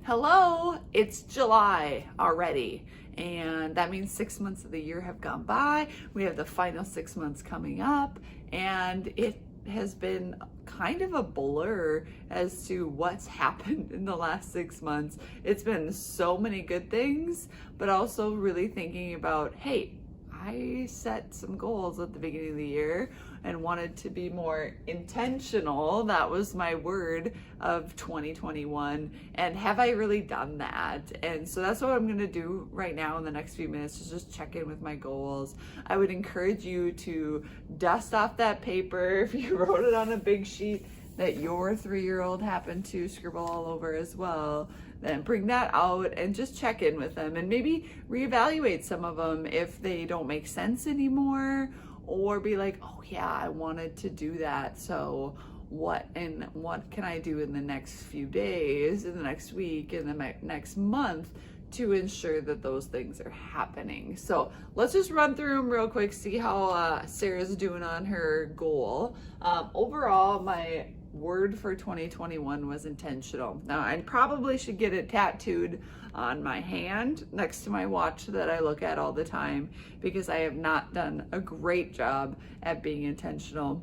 Hello, it's July already, and that means 6 months of the year have gone by. We have the final 6 months coming up, and it has been kind of a blur as to what's happened in the last 6 months. It's been so many good things, but also really thinking about, hey, I set some goals at the beginning of the year and wanted to be more intentional. That was my word of 2021. And have I really done that? And so that's what I'm going to do right now in the next few minutes, is just check in with my goals. I would encourage you to dust off that paper if you wrote it on a big sheet that your 3-year-old happened to scribble all over as well. Then bring that out and just check in with them and maybe reevaluate some of them if they don't make sense anymore, or be like, oh yeah, I wanted to do that. So what can I do in the next few days, in the next week, in the next month to ensure that those things are happening? So let's just run through them real quick, see how Sarah's doing on her goal. Overall, my word for 2021 was intentional. Now, I probably should get it tattooed on my hand next to my watch that I look at all the time, because I have not done a great job at being intentional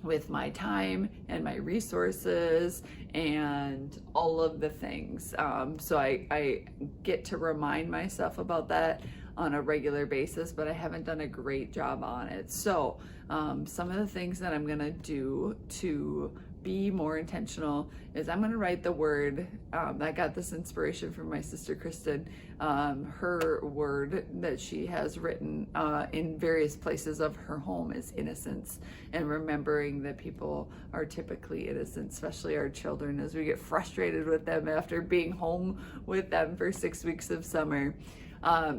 with my time and my resources and all of the things. So I get to remind myself about that on a regular basis, but I haven't done a great job on it. So some of the things that I'm gonna do to be more intentional is I'm gonna write the word. I got this inspiration from my sister Kristen. Her word that she has written in various places of her home is innocence, and remembering that people are typically innocent, especially our children, as we get frustrated with them after being home with them for 6 weeks of summer.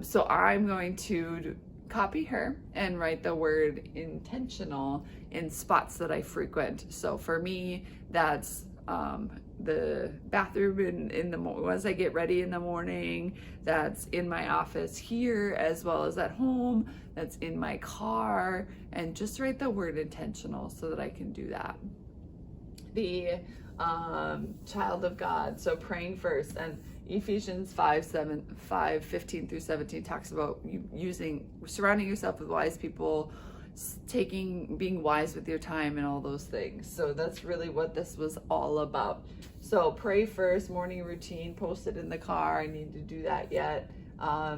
So I'm going to copy her and write the word intentional in spots that I frequent. So for me, that's the bathroom in the as I get ready in the morning. That's in my office here as well as at home. That's in my car, and just write the word intentional so that I can do that. The child of God, so praying first, and Ephesians 5:15 through 17 talks about surrounding yourself with wise people, being wise with your time and all those things. So that's really what this was all about. So pray first, morning routine, post it in the car. I need to do that yet.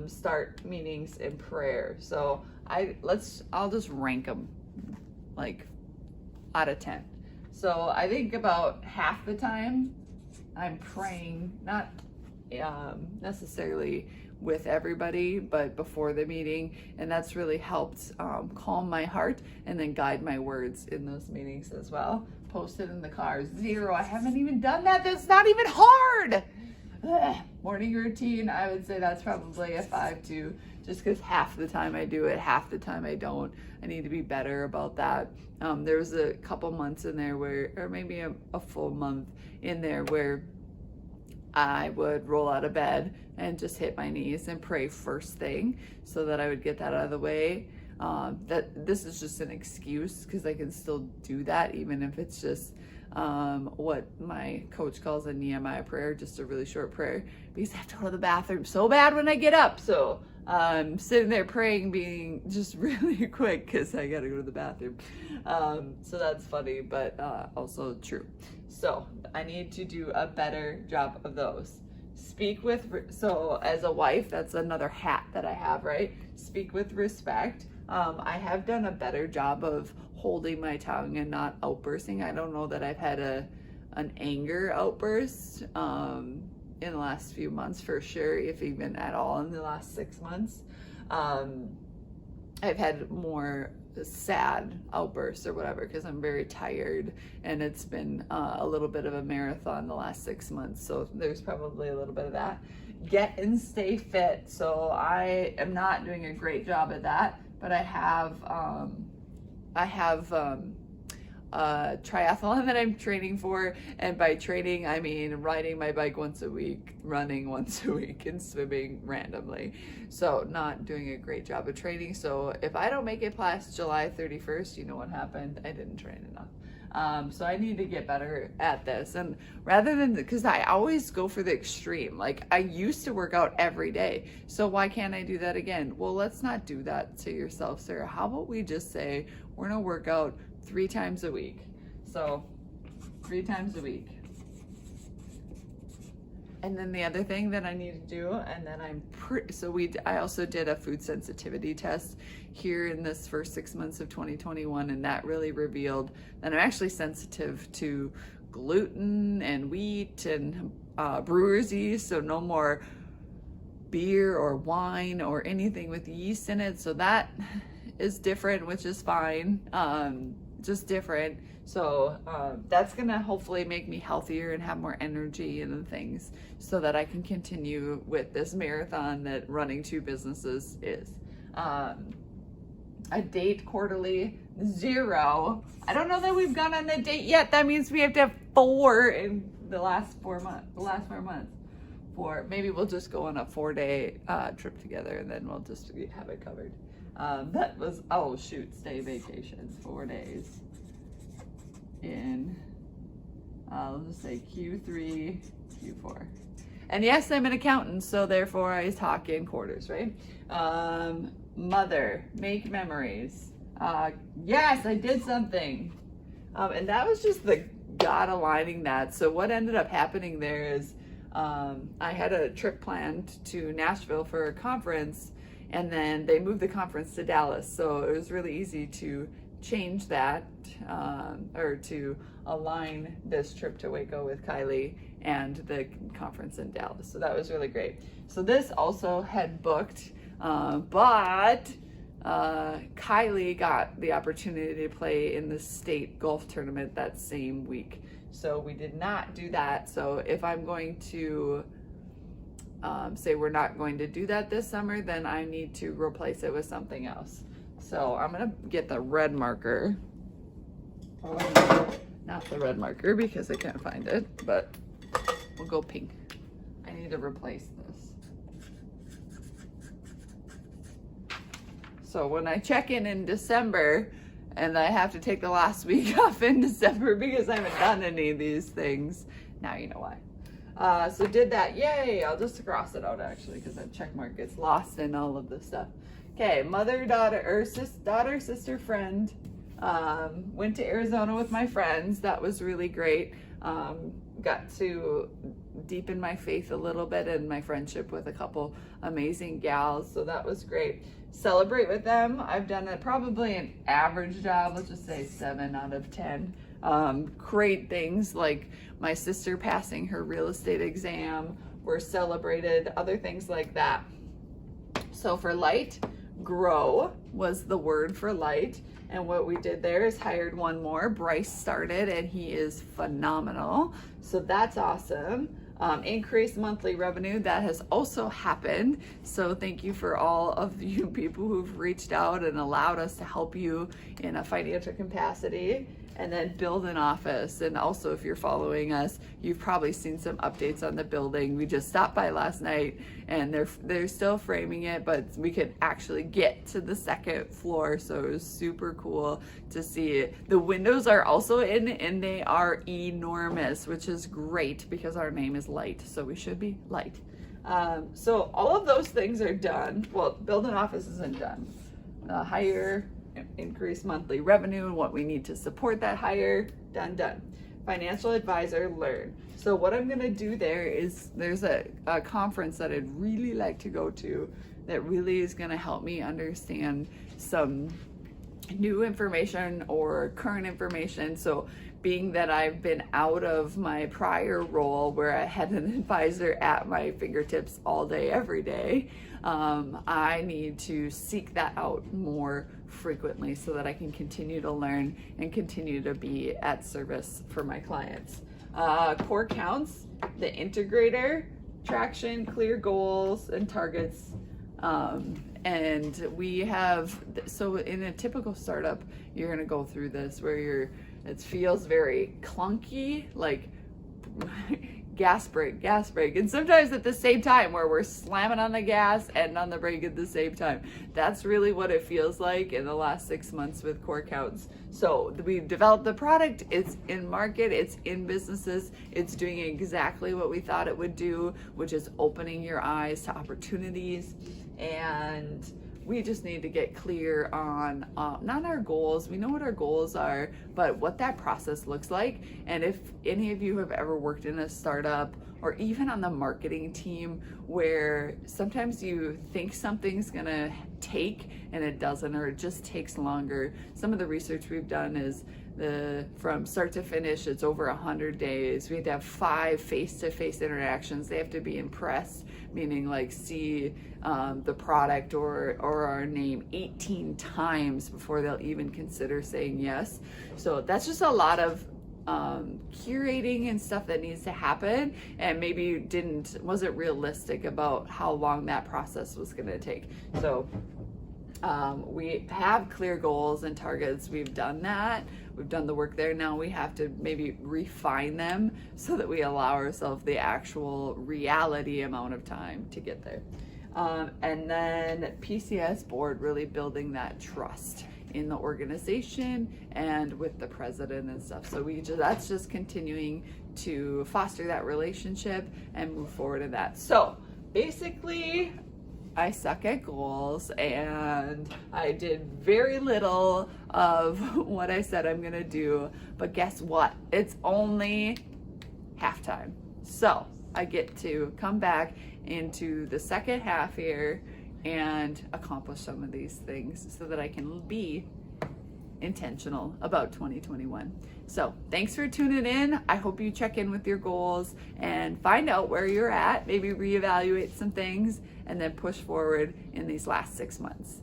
Start meetings in prayer. So I'll just rank them like out of 10. So I think about half the time I'm praying, not necessarily with everybody, but before the meeting, and that's really helped calm my heart and then guide my words in those meetings as well. Post it in the car. 0, I haven't even done that. That's not even hard. Ugh. Morning routine, I would say that's probably a 5 too, just because half the time I do it, half the time I don't. I need to be better about that. There was a couple months in there or maybe a full month in there where I would roll out of bed and just hit my knees and pray first thing so that I would get that out of the way. That this is just an excuse, because I can still do that even if it's just what my coach calls a Nehemiah prayer, just a really short prayer, because I have to go to the bathroom so bad when I get up. So I'm sitting there praying, being just really quick because I gotta go to the bathroom. So that's funny, but also true. So I need to do a better job of those. So as a wife, that's another hat that I have, right? Speak with respect. I have done a better job of holding my tongue and not outbursting. I don't know that I've had an anger outburst in the last few months for sure, if even at all in the last 6 months. I've had more sad outbursts or whatever because I'm very tired, and it's been a little bit of a marathon the last 6 months, so there's probably a little bit of that. Get and stay fit. So I am not doing a great job at that, but I have a triathlon that I'm training for, and by training I mean riding my bike once a week, running once a week, and swimming randomly. So not doing a great job of training. So if I don't make it past July 31st, you know what happened? I didn't train enough. So I need to get better at this. And rather than, because I always go for the extreme, like I used to work out every day. So why can't I do that again? Well, let's not do that to yourself, Sarah. How about we just say we're going to work out 3 times a week? So 3 times a week. And then the other thing that I need to do, and then I also did a food sensitivity test here in this first 6 months of 2021, and that really revealed that I'm actually sensitive to gluten and wheat and brewer's yeast, so no more beer or wine or anything with yeast in it. So that is different, which is fine, just different. So that's gonna hopefully make me healthier and have more energy and things so that I can continue with this marathon that running 2 businesses is. A date quarterly, 0. I don't know that we've gone on a date yet. That means we have to have 4 in the last 4 months. Maybe we'll just go on a 4-day trip together, and then we'll just have it covered. That was, stay vacation, 4 days. In I'll just say Q3, Q4. And yes, I'm an accountant, so therefore I talk in quarters, right? Mother, make memories. Yes, I did something. And that was just the God aligning that. So what ended up happening there is I had a trip planned to Nashville for a conference, and then they moved the conference to Dallas. So it was really easy to change that or to align this trip to Waco with Kylie and the conference in Dallas. So that was really great. So this also had booked, but Kylie got the opportunity to play in the state golf tournament that same week. So we did not do that. So if I'm going to say we're not going to do that this summer, then I need to replace it with something else. So I'm gonna get the red marker. Not the red marker because I can't find it, but we'll go pink. I need to replace this. So when I check in December, and I have to take the last week off in December because I haven't done any of these things, now you know why. So did that, yay! I'll just cross it out actually because that check mark gets lost in all of this stuff. Okay, mother, daughter, or daughter, sister, friend. Went to Arizona with my friends. That was really great. Got to deepen my faith a little bit and my friendship with a couple amazing gals. So that was great. Celebrate with them. I've done probably an average job. Let's just say 7 out of 10. Great things like my sister passing her real estate exam were celebrated. Other things like that. So for light, grow was the word for light, and what we did there is hired one more. Bryce started and he is phenomenal, so that's awesome. Increased monthly revenue, that has also happened, so thank you for all of you people who've reached out and allowed us to help you in a financial capacity. And then build an office. And also, if you're following us, you've probably seen some updates on the building. We just stopped by last night, and they're still framing it, but we could actually get to the 2nd floor. So it was super cool to see it. The windows are also in, and they are enormous, which is great because our name is Light, so we should be light. So all of those things are done. Well, build an office isn't done. Hire, increase monthly revenue and what we need to support that hire, done. Financial advisor, learn. So what I'm gonna do there is there's a conference that I'd really like to go to that really is gonna help me understand some new information or current information. So being that I've been out of my prior role where I had an advisor at my fingertips all day, every day, I need to seek that out more frequently so that I can continue to learn and continue to be at service for my clients. CoreCounts, the integrator, traction, clear goals and targets. And we have, so in a typical startup, you're gonna go through this where it feels very clunky, like gas brake, gas brake. And sometimes at the same time where we're slamming on the gas and on the brake at the same time. That's really what it feels like in the last 6 months with CoreCounts. So we developed the product, it's in market, it's in businesses, it's doing exactly what we thought it would do, which is opening your eyes to opportunities. And we just need to get clear on not our goals. We know what our goals are, but what that process looks like. And if any of you have ever worked in a startup or even on the marketing team where sometimes you think something's gonna take and it doesn't, or it just takes longer. Some of the research we've done is from start to finish, it's over 100 days. We have to have 5 face-to-face interactions. They have to be impressed, meaning like see the product or our name 18 times before they'll even consider saying yes. So that's just a lot of curating and stuff that needs to happen, and maybe wasn't realistic about how long that process was going to take. So we have clear goals and targets. We've done that. We've done the work there. Now we have to maybe refine them so that we allow ourselves the actual reality amount of time to get there. And then PCS board, really building that trust in the organization and with the president and stuff. So that's just continuing to foster that relationship and move forward in that. So basically, I suck at goals and I did very little of what I said I'm gonna do, but guess what? It's only halftime. So I get to come back into the second half here and accomplish some of these things so that I can be intentional about 2021. So thanks for tuning in. I hope you check in with your goals and find out where you're at, maybe reevaluate some things, and then push forward in these last 6 months.